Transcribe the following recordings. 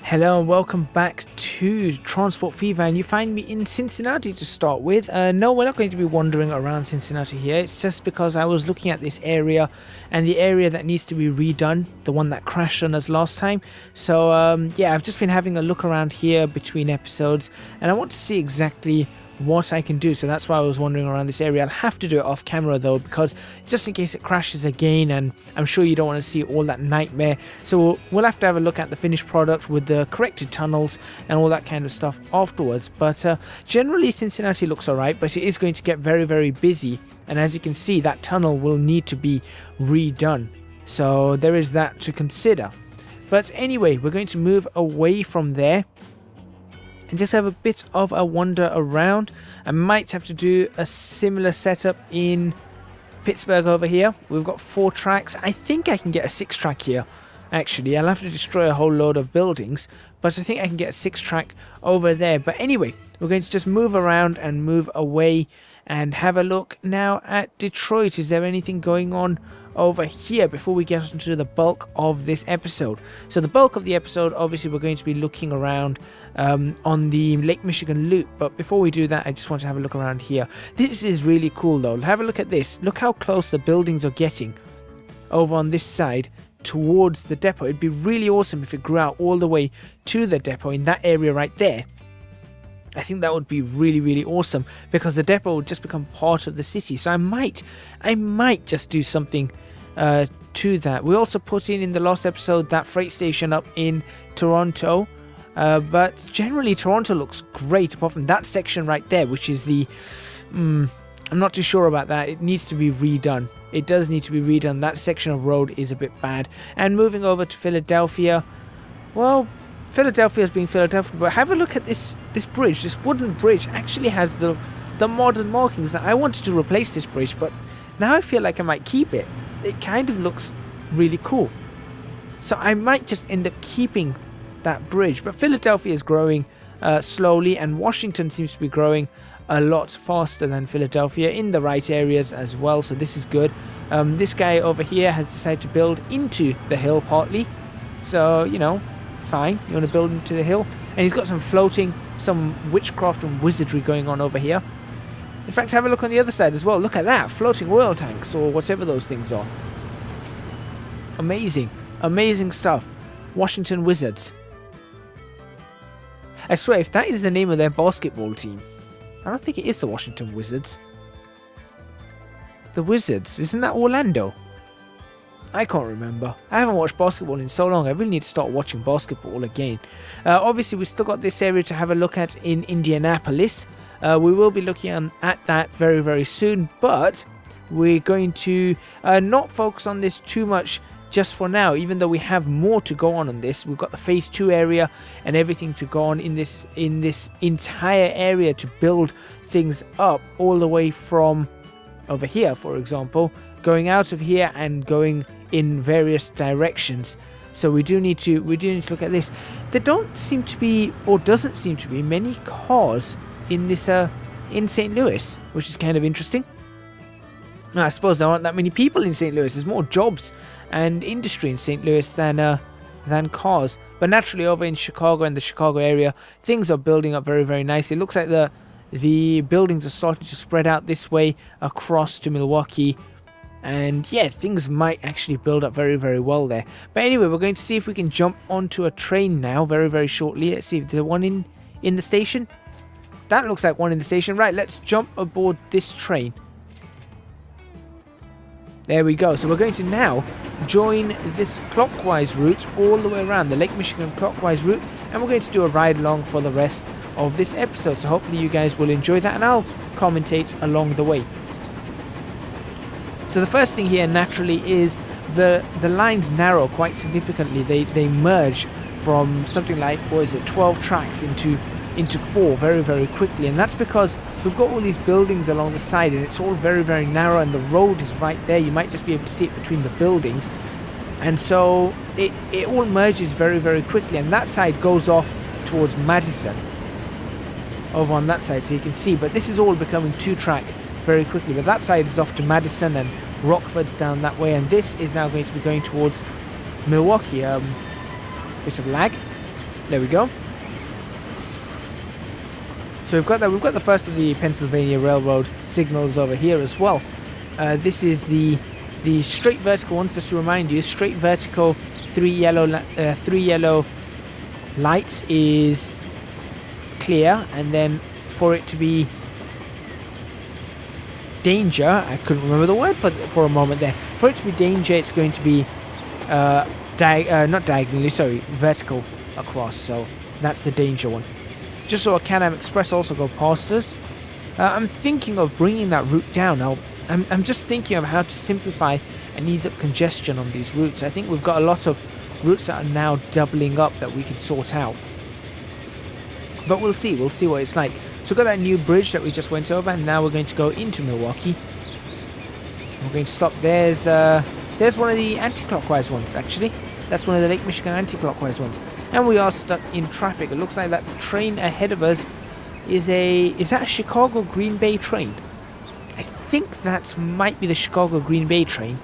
Hello and welcome back to Transport Fever, and you find me in Cincinnati to start with. No, we're not going to be wandering around Cincinnati here. It's just because I was looking at this area and the area that needs to be redone, the one that crashed on us last time. So yeah, I've just been having a look around here between episodes and I want to see exactly what I can do. So that's why I was wandering around this area. I'll have to do it off camera though, because just in case it crashes again, and I'm sure you don't want to see all that nightmare. So we'll have to have a look at the finished product with the corrected tunnels and all that kind of stuff afterwards. But generally Cincinnati looks alright, but it is going to get very, very busy, and as you can see, that tunnel will need to be redone. So there is that to consider. But anyway, we're going to move away from there and just have a bit of a wander around. I might have to do a similar setup in Pittsburgh over here. We've got 4 tracks. I think I can get a 6 track here. Actually, I'll have to destroy a whole load of buildings, but I think I can get a 6 track over there. But anyway, we're going to just move around and move away and have a look now at Detroit. Is there anything going on over here before we get into the bulk of this episode? So the bulk of the episode, obviously, we're going to be looking around on the Lake Michigan loop, but before we do that, I just want to have a look around here. This is really cool though. Have a look at this. Look how close the buildings are getting over on this side towards the depot. It'd be really awesome if it grew out all the way to the depot in that area right there. I think that would be really, really awesome, because the depot would just become part of the city. So I might just do something to that. We also put in the last episode that freight station up in Toronto, but generally Toronto looks great apart from that section right there, which is the I'm not too sure about that. It needs to be redone. It does need to be redone. That section of road is a bit bad. And moving over to Philadelphia, well, Philadelphia's being Philadelphia, but have a look at this bridge. This wooden bridge actually has the modern markings. Now, I wanted to replace this bridge, but now I feel like I might keep it. It kind of looks really cool. So I might just end up keeping that bridge. But Philadelphia is growing slowly, and Washington seems to be growing a lot faster than Philadelphia in the right areas as well. So this is good. This guy over here has decided to build into the hill partly. So, you know, fine, you want to build into the hill, and he's got some witchcraft and wizardry going on over here. In fact, have a look on the other side as well. Look at that, floating oil tanks or whatever those things are. Amazing, amazing stuff. Washington Wizards. I swear, if that is the name of their basketball team, I don't think it is the Washington Wizards. The Wizards, isn't that Orlando? I can't remember. I haven't watched basketball in so long. I really need to start watching basketball again. Obviously, we've still got this area to have a look at in Indianapolis. We will be looking at that very, very soon. But we're going to not focus on this too much just for now, even though we have more to go on this. We've got the phase 2 area and everything to go on in this entire area to build things up, all the way from over here, for example, going out of here and going in various directions. So we do need to look at this. There don't seem to be, or doesn't seem to be, many cars in this in St. Louis, which is kind of interesting. Now, I suppose there aren't that many people in St. Louis. There's more jobs and industry in St. Louis than cars. But naturally, over in Chicago and the Chicago area, things are building up very, very nicely. It looks like the buildings are starting to spread out this way across to Milwaukee. And yeah, things might actually build up very, very well there. But anyway, we're going to see if we can jump onto a train now very, very shortly. Let's see if there's one in the station. That looks like one in the station. Right, let's jump aboard this train. There we go. So we're going to now join this clockwise route all the way around, the Lake Michigan clockwise route, and we're going to do a ride along for the rest of this episode. So hopefully you guys will enjoy that, and I'll commentate along the way. So the first thing here naturally is the lines narrow quite significantly. They merge from something like, what is it, 12 tracks into 4 very, very quickly, and that's because we've got all these buildings along the side and it's all very, very narrow, and the road is right there. You might just be able to see it between the buildings, and so it all merges very, very quickly, and that side goes off towards Madison over on that side, so you can see. But this is all becoming 2 track very quickly, but that side is off to Madison and Rockford's down that way, and this is now going to be going towards Milwaukee. Bit of lag. There we go. So we've got that. We've got the first of the Pennsylvania Railroad signals over here as well. This is the straight vertical ones. Just to remind you, straight vertical, three yellow lights is clear, and then for it to be danger, I couldn't remember the word for a moment there. For it to be danger, it's going to be not diagonally, sorry, vertical across. So that's the danger one. Just saw a Can-Am Express also go past us. I'm thinking of bringing that route down. Now, I'm just thinking of how to simplify and ease up congestion on these routes. I think we've got a lot of routes that are now doubling up that we could sort out. But we'll see what it's like. So we've got that new bridge that we just went over, and now we're going to go into Milwaukee. We're going to stop. There's one of the anti-clockwise ones, actually. That's one of the Lake Michigan anti-clockwise ones. And we are stuck in traffic. It looks like that train ahead of us is that a Chicago Green Bay train? I think that might be the Chicago Green Bay train.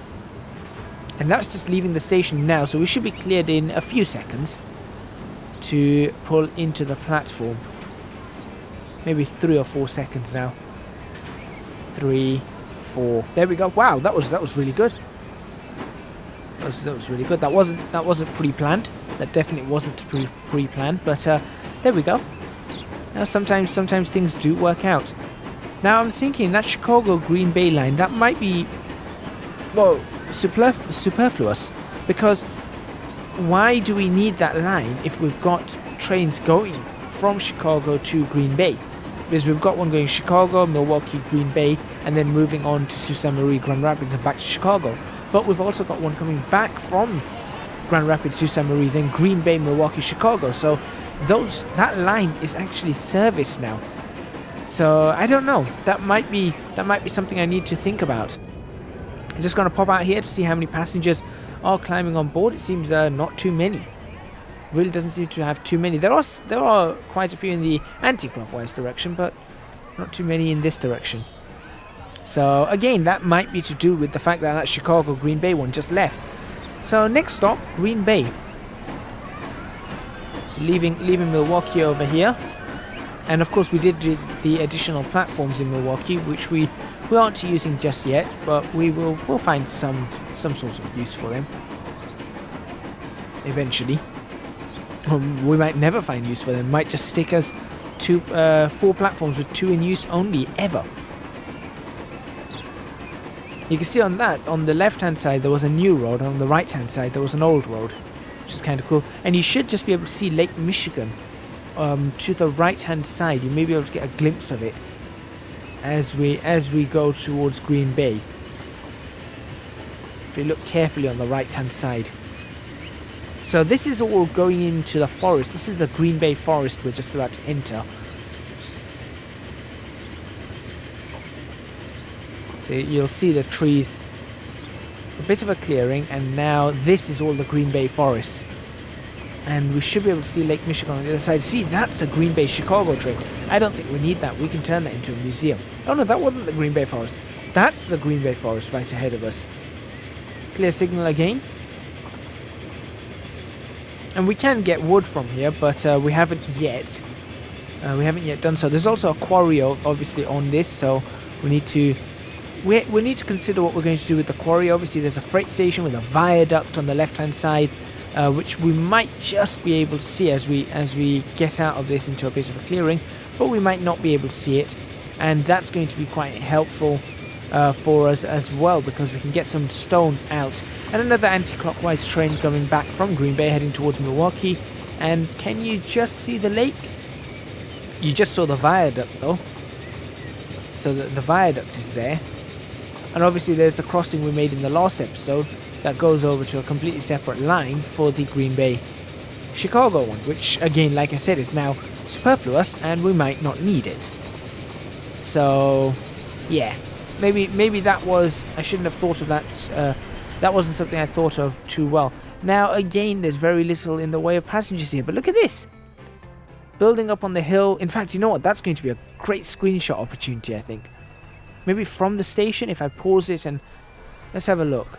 And that's just leaving the station now, so we should be cleared in a few seconds to pull into the platform. Maybe 3 or 4 seconds now. 3, 4. There we go. Wow, that was really good. That was really good. That wasn't pre-planned. That definitely wasn't pre-planned. But there we go. Now sometimes things do work out. Now I'm thinking that Chicago Green Bay line, that might be, well, superfluous, because why do we need that line if we've got trains going from Chicago to Green Bay? Because we've got one going Chicago, Milwaukee, Green Bay, and then moving on to Sault Ste Marie, Grand Rapids, and back to Chicago. But we've also got one coming back from Grand Rapids, Sault Ste Marie, then Green Bay, Milwaukee, Chicago. So that line is actually serviced now. So I don't know. That might be something I need to think about. I'm just going to pop out here to see how many passengers are climbing on board. It seems not too many. Really doesn't seem to have too many. There are quite a few in the anti-clockwise direction, but not too many in this direction. So again, that might be to do with the fact that Chicago Green Bay one just left. So next stop, Green Bay. So leaving Milwaukee over here. And of course we did do the additional platforms in Milwaukee, which we aren't using just yet, but we'll find some sort of use for them eventually. We might never find use for them. Might just stick us to 4 platforms with 2 in use only ever. You can see on the left hand side there was a new road, and on the right hand side there was an old road, which is kind of cool. And you should just be able to see Lake Michigan to the right hand side. You may be able to get a glimpse of it as we go towards Green Bay. If you look carefully on the right hand side. So this is all going into the forest. This is the Green Bay forest we're just about to enter. So you'll see the trees, a bit of a clearing, and now this is all the Green Bay forest. And we should be able to see Lake Michigan on the other side. See, that's a Green Bay Chicago train. I don't think we need that. We can turn that into a museum. Oh no, that wasn't the Green Bay forest. That's the Green Bay forest right ahead of us. Clear signal again. And we can get wood from here, but we haven't yet. We haven't yet done so. There's also a quarry obviously on this, so we need to consider what we're going to do with the quarry. Obviously there's a freight station with a viaduct on the left hand side, which we might just be able to see as we get out of this into a bit of a clearing, but we might not be able to see it, and that's going to be quite helpful for us as well, because we can get some stone out. And another anti-clockwise train coming back from Green Bay heading towards Milwaukee. And can you just see the lake? You just saw the viaduct though, so the viaduct is there. And obviously there's the crossing we made in the last episode that goes over to a completely separate line for the Green Bay Chicago one, which again, like I said, is now superfluous and we might not need it. So yeah, maybe that was, I shouldn't have thought of that. That wasn't something I thought of too well. Now again, there's very little in the way of passengers here, but look at this, building up on the hill. In fact, you know what, that's going to be a great screenshot opportunity, I think. Maybe from the station, if I pause this and let's have a look.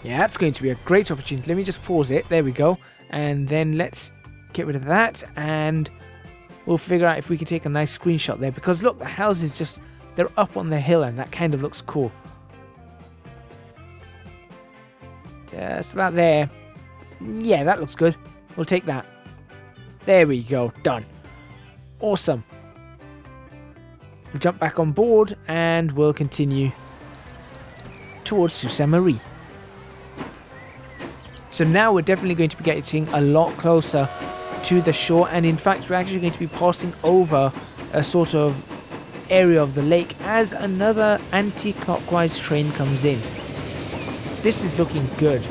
Yeah, that's going to be a great opportunity. Let me just pause it. There we go. And then let's get rid of that. And we'll figure out if we can take a nice screenshot there. Because look, the houses just, they're up on the hill and that kind of looks cool. Just about there. Yeah, that looks good. We'll take that. There we go. Done. Awesome. We'll jump back on board and we'll continue towards Sault Ste Marie. So now we're definitely going to be getting a lot closer to the shore, and in fact we're actually going to be passing over a sort of area of the lake as another anti-clockwise train comes in. This is looking good.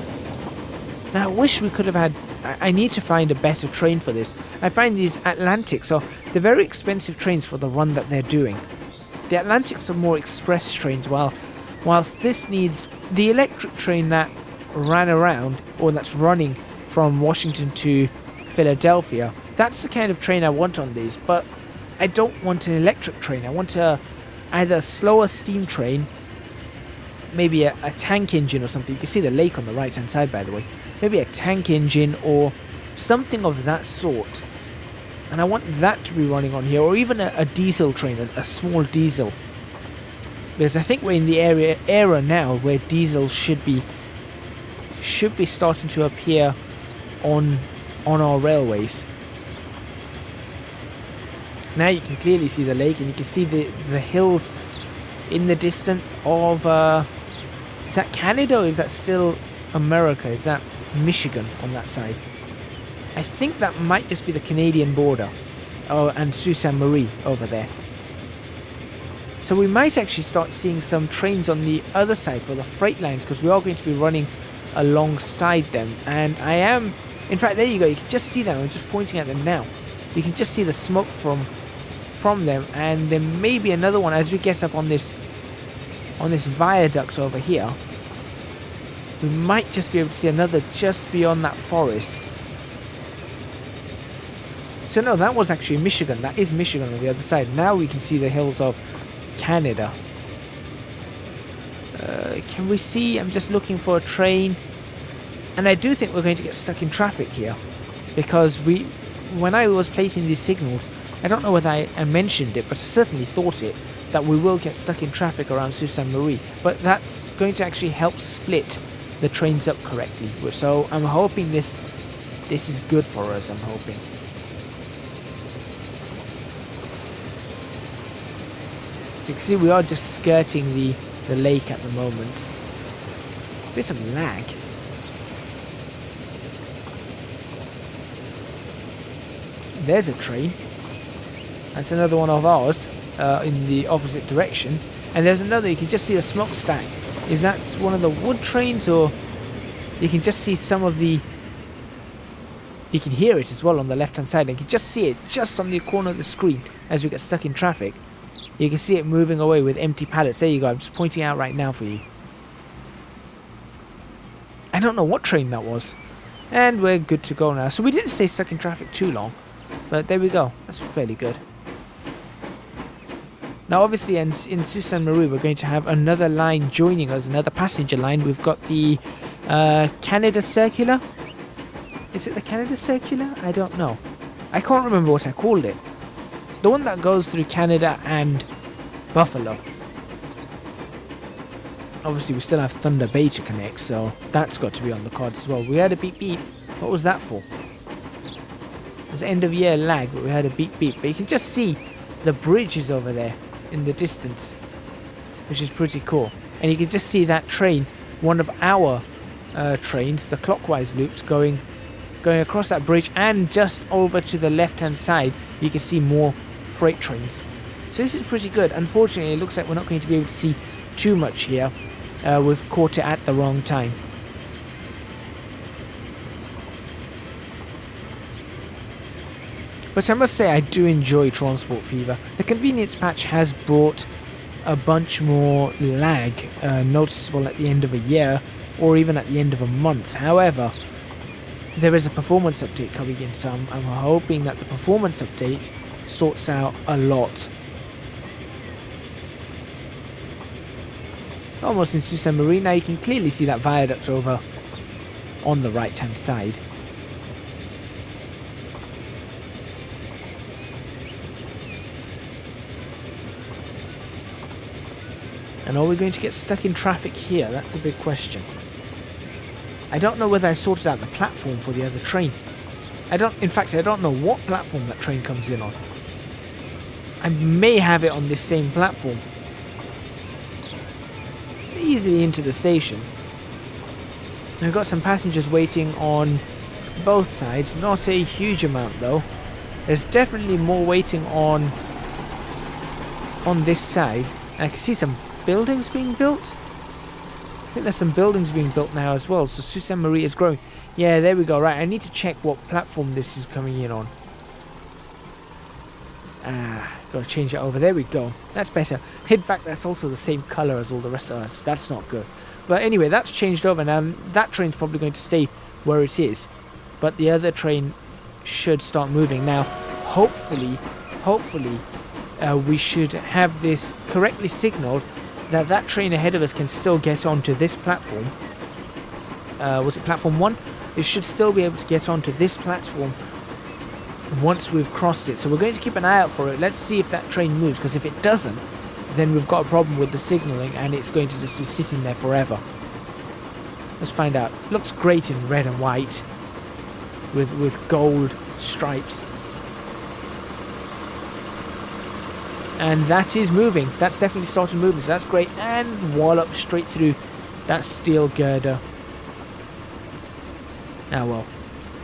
Now I wish we could have had, I need to find a better train for this. I find these Atlantics are, they're very expensive trains for the run that they're doing. The Atlantics are more express trains, whilst this needs the electric train that ran around, or that's running from Washington to Philadelphia. That's the kind of train I want on these, but I don't want an electric train. I want either a slower steam train, maybe a tank engine or something. You can see the lake on the right hand side, by the way. Maybe a tank engine or something of that sort. And I want that to be running on here, or even a diesel train, a small diesel. Because I think we're in the era now where diesels should be starting to appear on our railways. Now you can clearly see the lake, and you can see the hills in the distance of is that Canada, or is that still America? Is that Michigan on that side? I think that might just be the Canadian border. Oh, and Sault Ste Marie over there. So we might actually start seeing some trains on the other side for the freight lines, because we are going to be running alongside them. And I am, in fact, there you go, you can just see them. I'm just pointing at them now. You can just see the smoke from them, and there may be another one as we get up on this viaduct over here. We might just be able to see another just beyond that forest. So no, that was actually Michigan. That is Michigan on the other side. Now we can see the hills of Canada. Can we see? I'm just looking for a train. And I do think we're going to get stuck in traffic here. Because when I was placing these signals, I don't know whether I mentioned it, but I certainly thought it, that we will get stuck in traffic around Sault Ste Marie. But that's going to actually help split the trains up correctly. So I'm hoping this is good for us, I'm hoping. So you can see we are just skirting the lake at the moment. Bit of lag. There's a train. That's another one of ours in the opposite direction. And there's another, you can just see the smokestack. Is that one of the wood trains, or you can just see some of the... You can hear it as well on the left hand side. You can just see it just on the corner of the screen as we get stuck in traffic. You can see it moving away with empty pallets. There you go, I'm just pointing out right now for you. I don't know what train that was. And we're good to go now. So we didn't stay stuck in traffic too long. But there we go. That's fairly good. Now obviously in Sault Ste Marie we're going to have another line joining us, another passenger line. We've got the Canada Circular. Is it the Canada Circular? I don't know. I can't remember what I called it. The one that goes through Canada and Buffalo. Obviously we still have Thunder Bay to connect, so that's got to be on the cards as well. We had a beep beep. What was that for? It was end of year lag, but we had a beep beep. But you can just see the bridges over there in the distance, which is pretty cool. And you can just see that train, one of our trains, the clockwise loops, going across that bridge, and just over to the left hand side you can see more freight trains. So this is pretty good. Unfortunately it looks like we're not going to be able to see too much here. We've caught it at the wrong time. But I must say I do enjoy Transport Fever. The convenience patch has brought a bunch more lag noticeable at the end of a year, or even at the end of a month. However, there is a performance update coming in, so I'm hoping that the performance update sorts out a lot. Almost in Sault Ste Marie. Now you can clearly see that viaduct over on the right hand side. And are we going to get stuck in traffic here? That's a big question. I don't know whether I sorted out the platform for the other train. In fact, I don't know what platform that train comes in on. I may have it on this same platform. Easily into the station. I've got some passengers waiting on both sides. Not a huge amount though. There's definitely more waiting on this side. I can see some buildings being built. I think there's some buildings being built now as well. So Sault Ste Marie is growing. Yeah, there we go. Right, I need to check what platform this is coming in on. Got to change it over. There we go. That's better. In fact, that's also the same color as all the rest of us. That's not good. But anyway, that's changed over. Now, that train's probably going to stay where it is. But the other train should start moving. Now, hopefully, we should have this correctly signaled that train ahead of us can still get onto this platform. Was it platform 1? It should still be able to get onto this platform once we've crossed it. So we're going to keep an eye out for it. Let's see if that train moves, because if it doesn't, then we've got a problem with the signalling and it's going to just be sitting there forever. Let's find out. Looks great in red and white with gold stripes. And that is moving. That's definitely started moving, so that's great. And wallop straight through that steel girder. Ah well.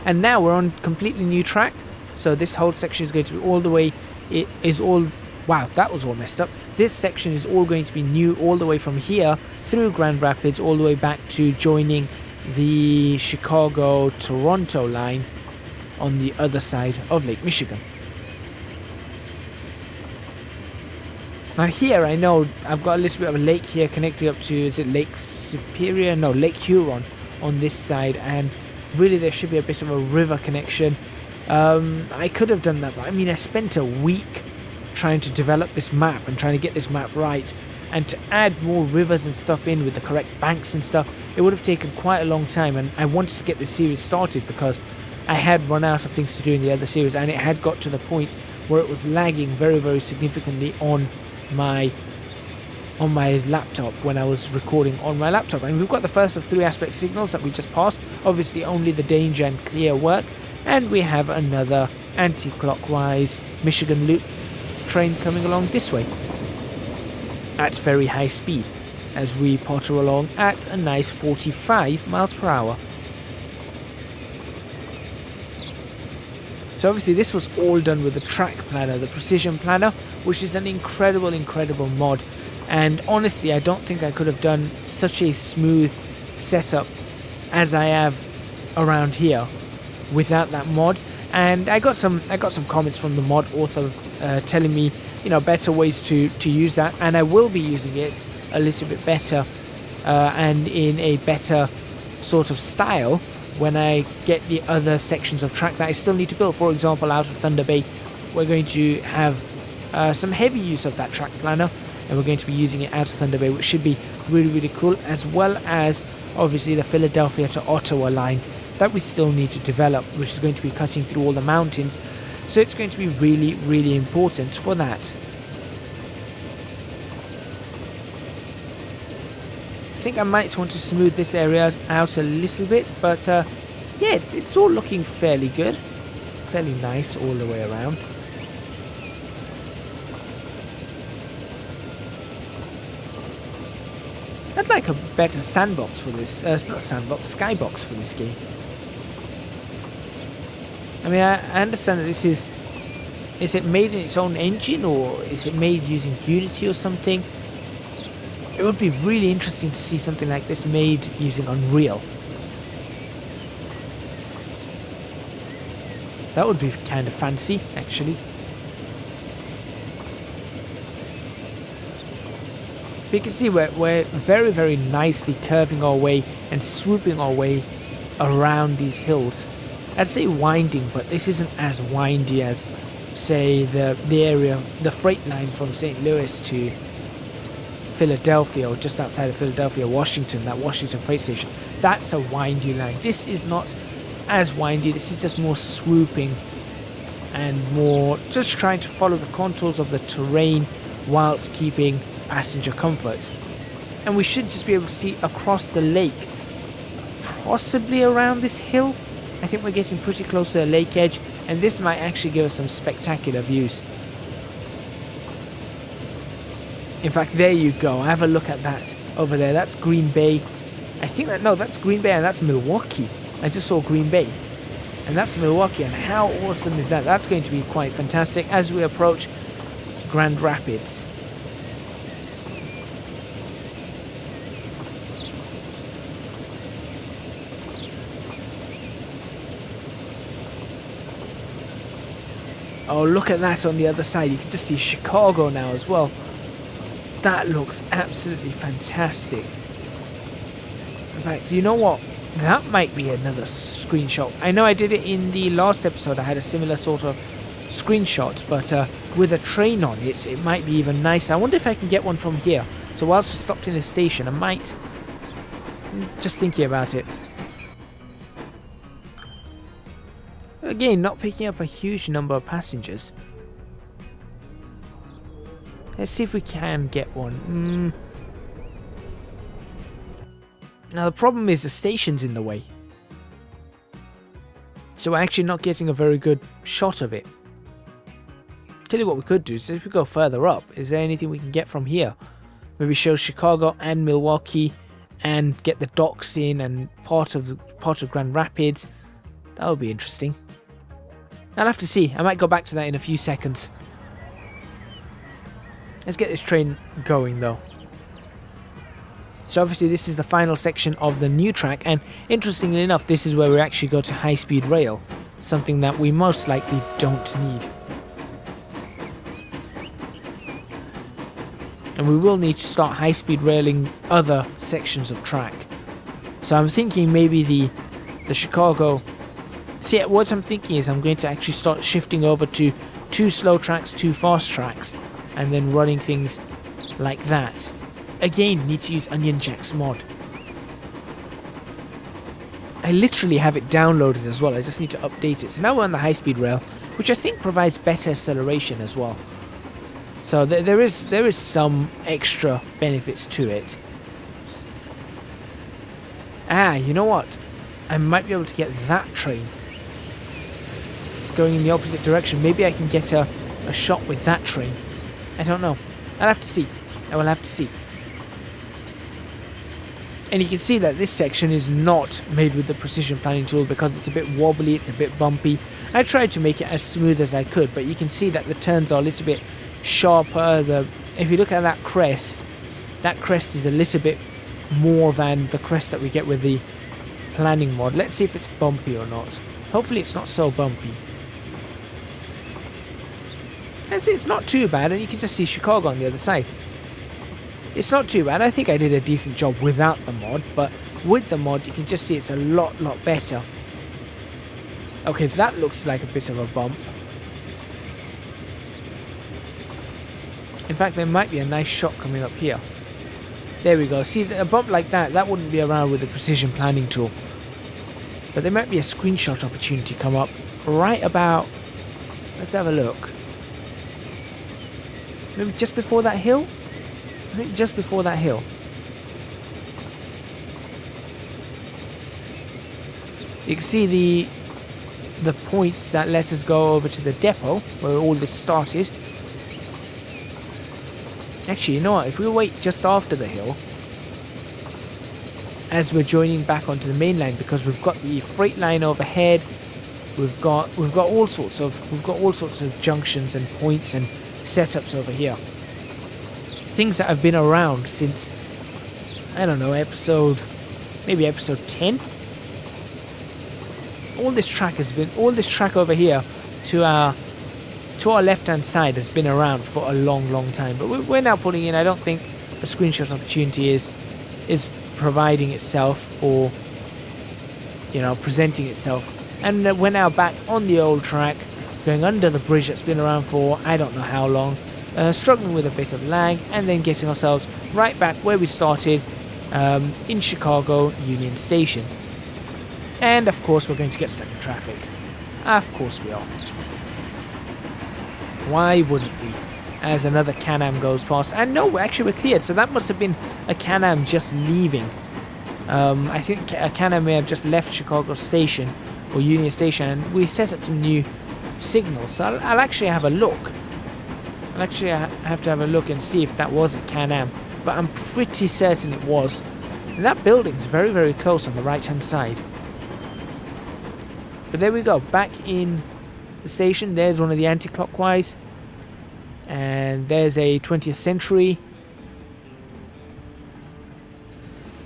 And now we're on completely new track. So this whole section is going to be all the way... It is all... Wow, that was all messed up. This section is all going to be new all the way from here through Grand Rapids all the way back to joining the Chicago-Toronto line on the other side of Lake Michigan. Now here I know I've got a little bit of a lake here connecting up to, is it Lake Superior? No, Lake Huron on this side, and really there should be a bit of a river connection. I could have done that, but I mean I spent a week trying to develop this map and trying to get this map right, and to add more rivers and stuff in with the correct banks and stuff, it would have taken quite a long time, and I wanted to get this series started because I had run out of things to do in the other series, and it had got to the point where it was lagging very, very significantly on my laptop when I was recording on my laptop. And we've got the first of 3 aspect signals that we just passed. Obviously only the danger and clear work, and we have another anti-clockwise Michigan loop train coming along this way at very high speed as we potter along at a nice 45 miles per hour. So obviously this was all done with the track planner, the precision planner, which is an incredible mod. And honestly, I don't think I could have done such a smooth setup as I have around here without that mod. And I got some comments from the mod author telling me, you know, better ways to use that, and I will be using it a little bit better and in a better sort of style when I get the other sections of track that I still need to build. For example, out of Thunder Bay, we're going to have some heavy use of that track planner, and we're going to be using it out of Thunder Bay, which should be really, really cool, as well as obviously the Philadelphia to Ottawa line that we still need to develop, which is going to be cutting through all the mountains. So it's going to be really, really important for that. I think I might want to smooth this area out a little bit, but yeah, it's all looking fairly good, fairly nice all the way around. I'd like a better sandbox for this, it's not a sandbox, skybox for this game. I mean, I understand that this is it made in its own engine, or is it made using Unity or something? It would be really interesting to see something like this made using Unreal. That would be kind of fancy, actually. But you can see we're very, very nicely curving our way and swooping our way around these hills. I'd say winding, but this isn't as windy as, say, the area, the freight line from St. Louis to Philadelphia, or just outside of Philadelphia, Washington, that Washington freight station. That's a windy line. This is not as windy. This is just more swooping and more just trying to follow the contours of the terrain whilst keeping passenger comfort. And we should just be able to see across the lake, possibly around this hill. I think we're getting pretty close to the lake edge, and this might actually give us some spectacular views. In fact, there you go. Have a look at that over there. That's Green Bay. I think that, no, that's Green Bay and that's Milwaukee. I just saw Green Bay. And that's Milwaukee, and how awesome is that? That's going to be quite fantastic as we approach Grand Rapids. Oh, look at that on the other side. You can just see Chicago now as well. That looks absolutely fantastic. In fact, you know what? That might be another screenshot. I know I did it in the last episode. I had a similar sort of screenshot, but with a train on it, it might be even nicer. I wonder if I can get one from here. So whilst we're stopped in the station, I might... Just thinking about it. Again, not picking up a huge number of passengers. Let's see if we can get one. Now the problem is the station's in the way. So we're actually not getting a very good shot of it. Tell you what we could do is if we go further up, is there anything we can get from here? Maybe show Chicago and Milwaukee and get the docks in and part of Grand Rapids. That would be interesting. I'll have to see. I might go back to that in a few seconds. Let's get this train going though. So obviously this is the final section of the new track, and interestingly enough this is where we actually go to high-speed rail, something that we most likely don't need. And we will need to start high-speed railing other sections of track. So I'm thinking maybe the Chicago... See, what I'm thinking is I'm going to actually start shifting over to 2 slow tracks, 2 fast tracks, and then running things like that. Again, need to use Onion Jack's mod. I literally have it downloaded as well. I just need to update it. So now we're on the high-speed rail, which I think provides better acceleration as well. So there is some extra benefits to it. Ah, you know what? I might be able to get that train going in the opposite direction. Maybe I can get a shot with that train. I don't know. I'll have to see. I will have to see. And you can see that this section is not made with the precision planning tool because it's a bit wobbly, it's a bit bumpy. I tried to make it as smooth as I could, but you can see that the turns are a little bit sharper. If you look at that crest is a little bit more than the crest that we get with the planning mod. Let's see if it's bumpy or not. Hopefully it's not so bumpy. It's not too bad, and you can just see Chicago on the other side. It's not too bad. I think I did a decent job without the mod, but with the mod you can just see it's a lot better. Okay, that looks like a bit of a bump. In fact, there might be a nice shot coming up here. There we go. See, a bump like that wouldn't be around with the precision planning tool. But there might be a screenshot opportunity come up right about... Let's have a look. Maybe just before that hill? I think just before that hill. You can see the points that let us go over to the depot where all this started. Actually, you know what? If we wait just after the hill, as we're joining back onto the main line, because we've got the freight line overhead, we've got all sorts of junctions and points and setups over here. Things that have been around since, I don't know, maybe episode 10. All this track over here to our left hand side has been around for a long time. But we're now putting in, I don't think a screenshot opportunity is providing itself or, you know, presenting itself. And we're now back on the old track, going under the bridge that's been around for I don't know how long. struggling with a bit of lag, and then getting ourselves right back where we started in Chicago Union Station. And of course we're going to get stuck in traffic. Of course we are. Why wouldn't we? As another Can-Am goes past. And no, actually we're cleared. So that must have been a Can-Am just leaving. I think a Can-Am may have just left Chicago Station or Union Station, and we set up some new signals. So I'll actually have a look. I'll actually have to have a look and see if that was a Can-Am. But I'm pretty certain it was. And that building's very, very close on the right-hand side. But there we go, back in the station. There's one of the anti-clockwise. And there's a 20th century.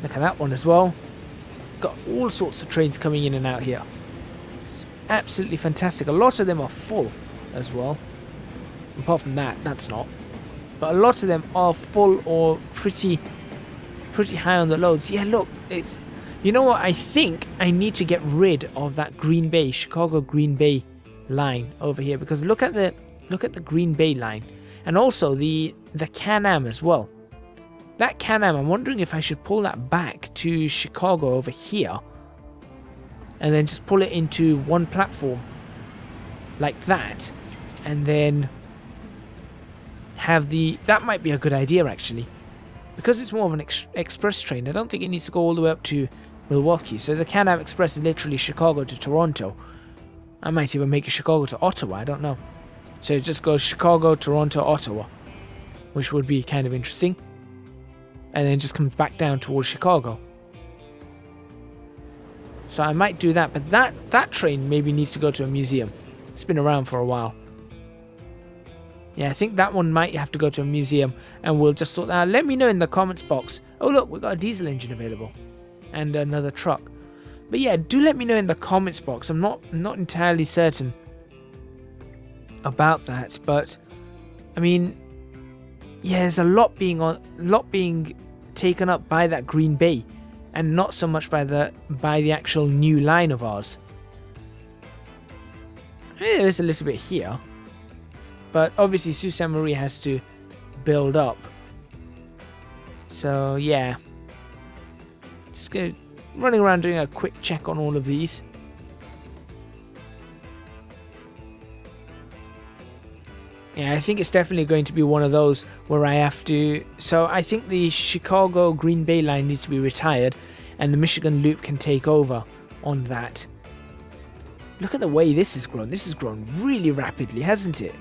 Look at that one as well. Got all sorts of trains coming in and out here. It's absolutely fantastic. A lot of them are full as well. Apart from that, that's not. But a lot of them are full or pretty high on the loads. Yeah, look, it's... You know what? I think I need to get rid of that Green Bay, Chicago Green Bay line over here, because look at the Green Bay line, and also the Can-Am as well. That Can-Am, I'm wondering if I should pull that back to Chicago over here, and then just pull it into one platform like that, and then have that might be a good idea actually, because it's more of an express train. I don't think it needs to go all the way up to Milwaukee. So the Can-Am Express is literally Chicago to Toronto. I might even make it Chicago to Ottawa, I don't know. So it just goes Chicago, Toronto, Ottawa, which would be kind of interesting. And then just comes back down towards Chicago. So I might do that, but that train maybe needs to go to a museum. It's been around for a while. Yeah, I think that one might have to go to a museum, and we'll just sort that out. Let me know in the comments box. Oh look, we've got a diesel engine available. And another truck. But yeah, do let me know in the comments box. I'm not entirely certain about that, but I mean, yeah, there's a lot being taken up by that Green Bay, and not so much by the actual new line of ours. There's a little bit here, but obviously Sault Ste Marie has to build up. So yeah. Just go running around doing a quick check on all of these. Yeah, I think it's definitely going to be one of those where I have to... So I think the Chicago Green Bay line needs to be retired, and the Michigan Loop can take over on that. Look at the way this has grown. This has grown really rapidly, hasn't it?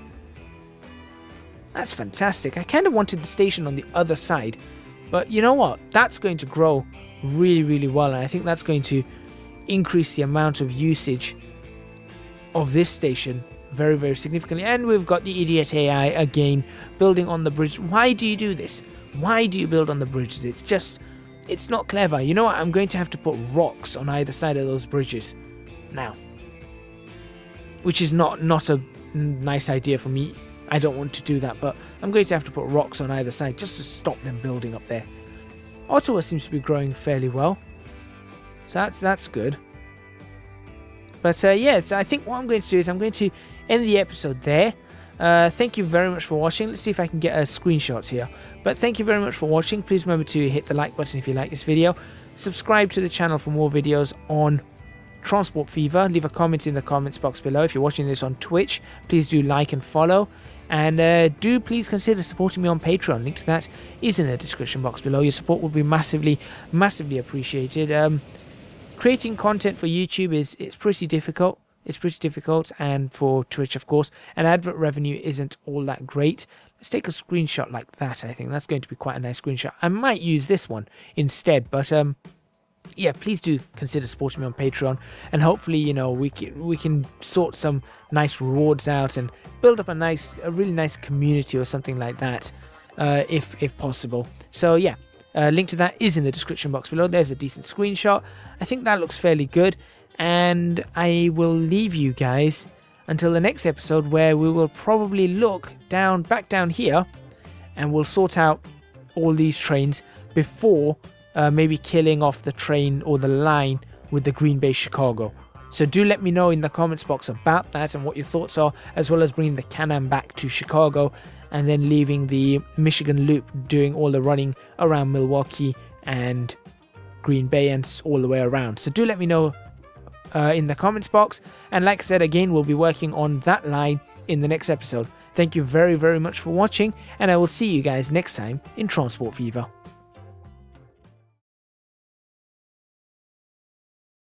That's fantastic. I kind of wanted the station on the other side, but you know what? That's going to grow really, really well, and I think that's going to increase the amount of usage of this station very, very significantly. And we've got the idiot AI again building on the bridge. Why do you do this? Why do you build on the bridges? It's not clever. You know what? I'm going to have to put rocks on either side of those bridges now, which is not a nice idea for me. I don't want to do that, but I'm going to have to put rocks on either side just to stop them building up there. Ottawa seems to be growing fairly well, so that's good. But yeah, so I think what I'm going to do is I'm going to end the episode there. Thank you very much for watching. Let's see if I can get a screenshot here. But thank you very much for watching. Please remember to hit the like button if you like this video. Subscribe to the channel for more videos on Transport Fever. Leave a comment in the comments box below. If you're watching this on Twitch, please do like and follow. And do please consider supporting me on Patreon. Link to that is in the description box below. Your support would be massively, massively appreciated. Creating content for YouTube it's pretty difficult. It's pretty difficult, and for Twitch, of course. And advert revenue isn't all that great. Let's take a screenshot like that. I think that's going to be quite a nice screenshot. I might use this one instead, but yeah, please do consider supporting me on Patreon, and hopefully, you know, we can sort some nice rewards out and build up a really nice community or something like that, if possible. So yeah, link to that is in the description box below. There's a decent screenshot. I think that looks fairly good, and I will leave you guys until the next episode, where we will probably look back down here, and we'll sort out all these trains before maybe killing off the train or the line with the Green Bay Chicago. So do let me know in the comments box about that and what your thoughts are, as well as bringing the Can-Am back to Chicago. and then leaving the Michigan Loop doing all the running around Milwaukee and Green Bay and all the way around. So do let me know in the comments box, and like I said, again, we'll be working on that line in the next episode. Thank you very much for watching, and I will see you guys next time in Transport Fever.